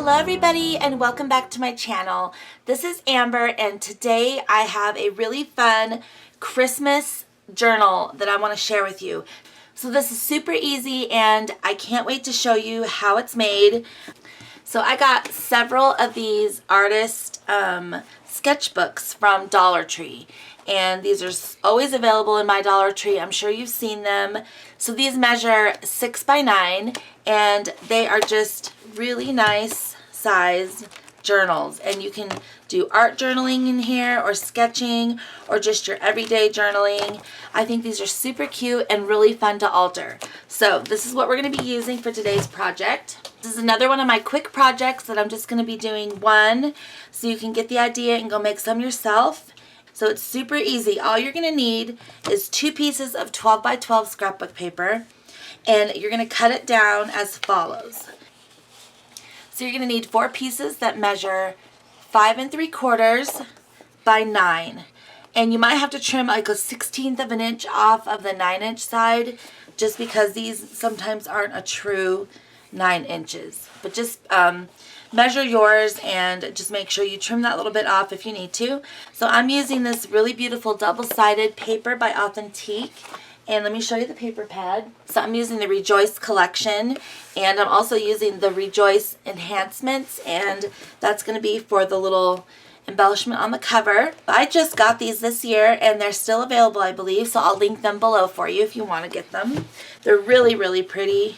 Hello everybody and welcome back to my channel. This is Amber and today I have a really fun Christmas journal that I want to share with you. So this is super easy and I can't wait to show you how it's made. So I got several of these artist sketchbooks from Dollar Tree. And these are always available in my Dollar Tree. I'm sure you've seen them. So these measure 6 by 9 and they are just really nice size journals. And you can do art journaling in here or sketching or just your everyday journaling. I think these are super cute and really fun to alter. So this is what we're going to be using for today's project. This is another one of my quick projects that I'm just going to be doing one so you can get the idea and go make some yourself. So it's super easy. All you're going to need is 2 pieces of 12 by 12 scrapbook paper, and you're going to cut it down as follows. So you're going to need 4 pieces that measure 5 3/4 by 9. And you might have to trim like a 1/16 of an inch off of the 9-inch side just because these sometimes aren't a true 9 inches. But just measure yours and just make sure you trim that little bit off if you need to. So I'm using this really beautiful double-sided paper by Authentique. And let me show you the paper pad. So I'm using the Rejoice collection and I'm also using the Rejoice enhancements, and that's going to be for the little embellishment on the cover. I just got these this year and they're still available, I believe, so I'll link them below for you if you want to get them. They're really, really pretty.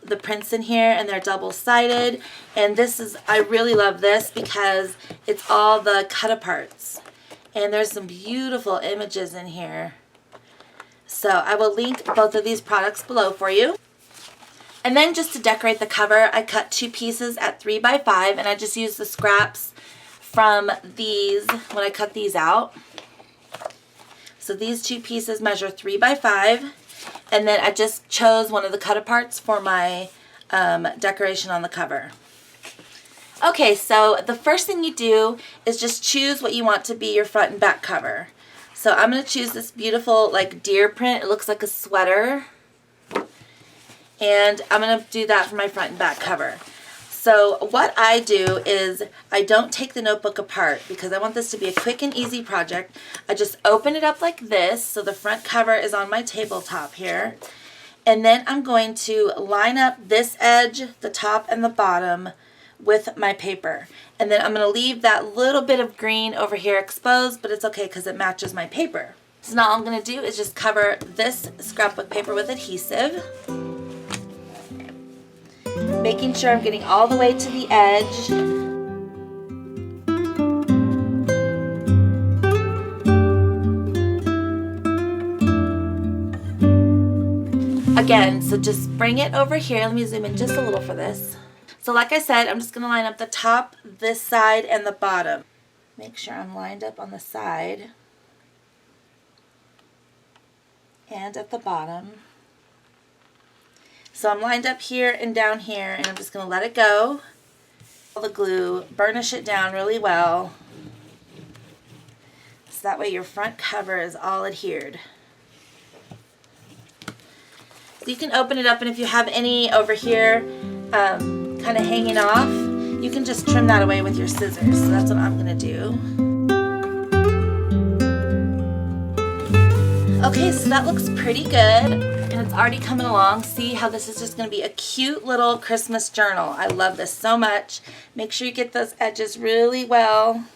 The prints in here, and they're double-sided, and this is, I really love this because it's all the cut-aparts, and there's some beautiful images in here. So I will link both of these products below for you. And then just to decorate the cover, I cut 2 pieces at 3 by 5, and I just used the scraps from these when I cut these out. So these 2 pieces measure 3 by 5. And then I just chose one of the cut-aparts for my decoration on the cover. Okay, so the first thing you do is just choose what you want to be your front and back cover. So I'm going to choose this beautiful like deer print. It looks like a sweater. And I'm going to do that for my front and back cover. So what I do is I don't take the notebook apart because I want this to be a quick and easy project. I just open it up like this so the front cover is on my tabletop here. And then I'm going to line up this edge, the top and the bottom with my paper. And then I'm going to leave that little bit of green over here exposed, but it's okay because it matches my paper. So now all I'm going to do is just cover this scrapbook paper with adhesive, making sure I'm getting all the way to the edge. Again, so just bring it over here. Let me zoom in just a little for this. So like I said, I'm just going to line up the top, this side, and the bottom. Make sure I'm lined up on the side and at the bottom. So I'm lined up here and down here, and I'm just going to let it go. All the glue, burnish it down really well. So that way your front cover is all adhered. So you can open it up, and if you have any over here kind of hanging off, you can just trim that away with your scissors. So that's what I'm going to do. Okay, so that looks pretty good, and it's already coming along. See how this is just going to be a cute little Christmas journal. I love this so much. Make sure you get those edges really well.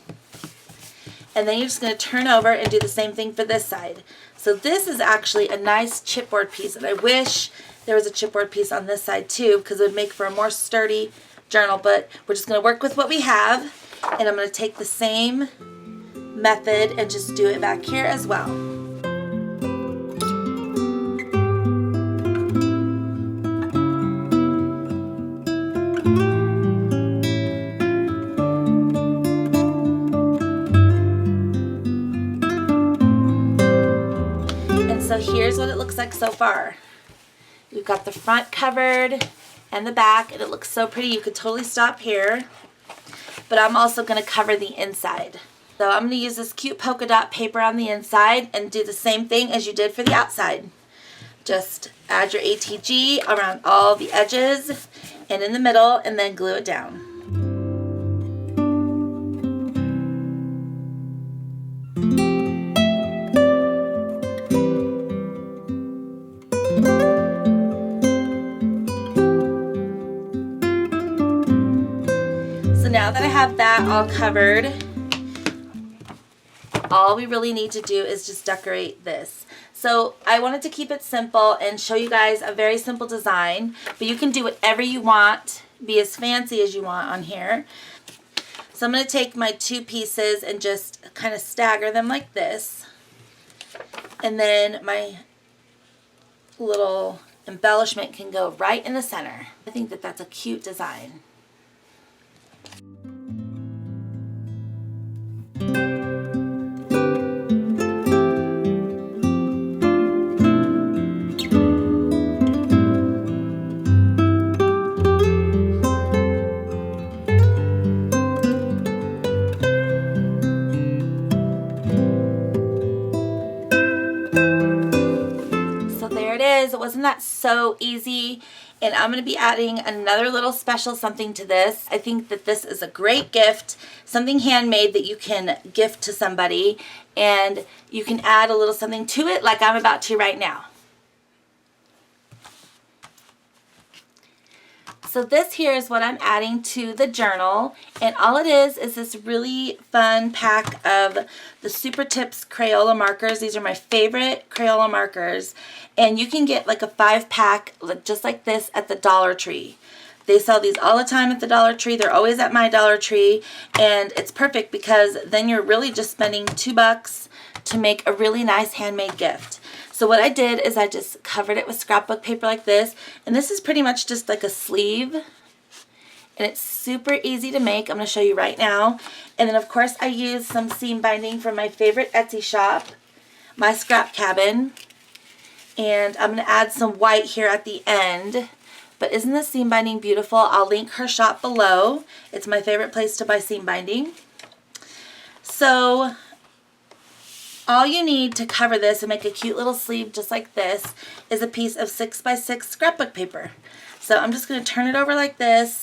And then you're just going to turn over and do the same thing for this side. So this is actually a nice chipboard piece, and I wish there was a chipboard piece on this side too because it would make for a more sturdy journal, but we're just going to work with what we have, and I'm going to take the same method and just do it back here as well. So here's what it looks like so far. We've got the front covered and the back, and it looks so pretty. You could totally stop here, but I'm also going to cover the inside. So I'm going to use this cute polka dot paper on the inside and do the same thing as you did for the outside. Just add your ATG around all the edges and in the middle, and then glue it down. now that I have that all covered, all we really need to do is just decorate this. So I wanted to keep it simple and show you guys a very simple design, but you can do whatever you want, be as fancy as you want on here. So I'm going to take my 2 pieces and just kind of stagger them like this. And then my little embellishment can go right in the center. I think that that's a cute design. Wasn't that so easy? And I'm going to be adding another little special something to this. I think that this is a great gift, something handmade that you can gift to somebody, and you can add a little something to it like I'm about to right now. So this here is what I'm adding to the journal, and all it is this really fun pack of the Super Tips Crayola markers. These are my favorite Crayola markers, and you can get like a 5-pack just like this at the Dollar Tree. They sell these all the time at the Dollar Tree. They're always at my Dollar Tree, and it's perfect because then you're really just spending $2 to make a really nice handmade gift. So what I did is I just covered it with scrapbook paper like this, and this is pretty much just like a sleeve, and it's super easy to make. I'm going to show you right now. And then of course I used some seam binding from my favorite Etsy shop, MyScrapCabin, and I'm going to add some white here at the end. But isn't the seam binding beautiful? I'll link her shop below. It's my favorite place to buy seam binding. So all you need to cover this and make a cute little sleeve just like this is a piece of 6x6 scrapbook paper. So I'm just going to turn it over like this,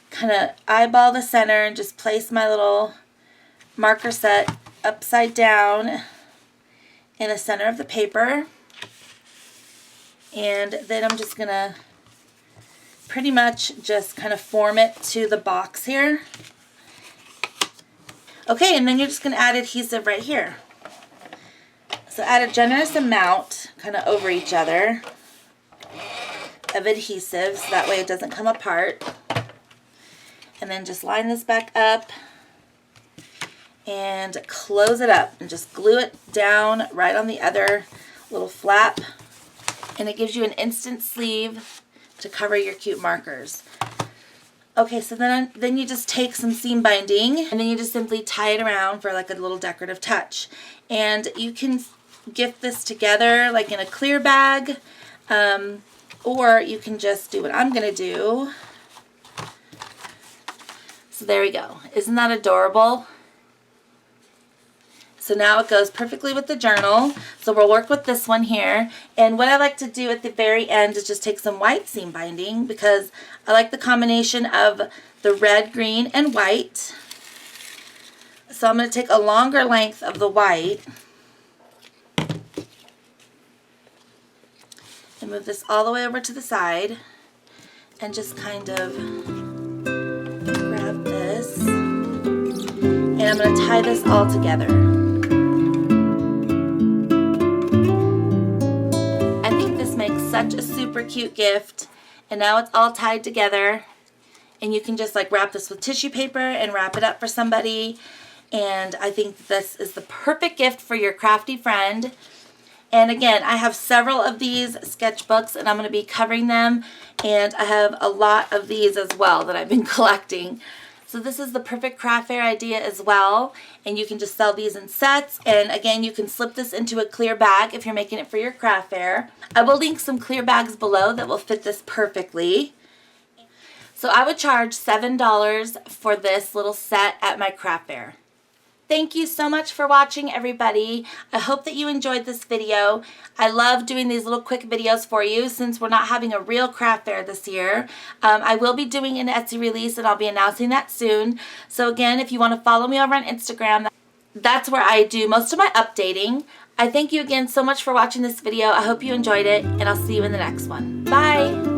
kind of eyeball the center, and just place my little marker set upside down in the center of the paper. And then I'm just going to pretty much just kind of form it to the box here. Okay, and then you're just going to add adhesive right here. So add a generous amount kind of over each other of adhesive so that way it doesn't come apart. And then just line this back up and close it up and just glue it down right on the other little flap. And it gives you an instant sleeve to cover your cute markers. Okay, so then you just take some seam binding and then you just simply tie it around for like a little decorative touch. And you can gift this together like in a clear bag, or you can just do what I'm going to do. So there we go. Isn't that adorable? So now it goes perfectly with the journal. So we'll work with this one here. And what I like to do at the very end is just take some white seam binding because I like the combination of the red, green, and white. So I'm going to take a longer length of the white and move this all the way over to the side and just kind of grab this. And I'm going to tie this all together. I think this makes such a super cute gift. And now it's all tied together. And you can just like wrap this with tissue paper and wrap it up for somebody. And I think this is the perfect gift for your crafty friend. And again, I have several of these sketchbooks and I'm going to be covering them. And I have a lot of these as well that I've been collecting. So this is the perfect craft fair idea as well. And you can just sell these in sets. And again, you can slip this into a clear bag if you're making it for your craft fair. I will link some clear bags below that will fit this perfectly. So I would charge $7 for this little set at my craft fair. Thank you so much for watching, everybody. I hope that you enjoyed this video. I love doing these little quick videos for you since we're not having a real craft fair this year. I will be doing an Etsy release and I'll be announcing that soon. So again, if you want to follow me over on Instagram, that's where I do most of my updating. I thank you again so much for watching this video. I hope you enjoyed it and I'll see you in the next one. Bye!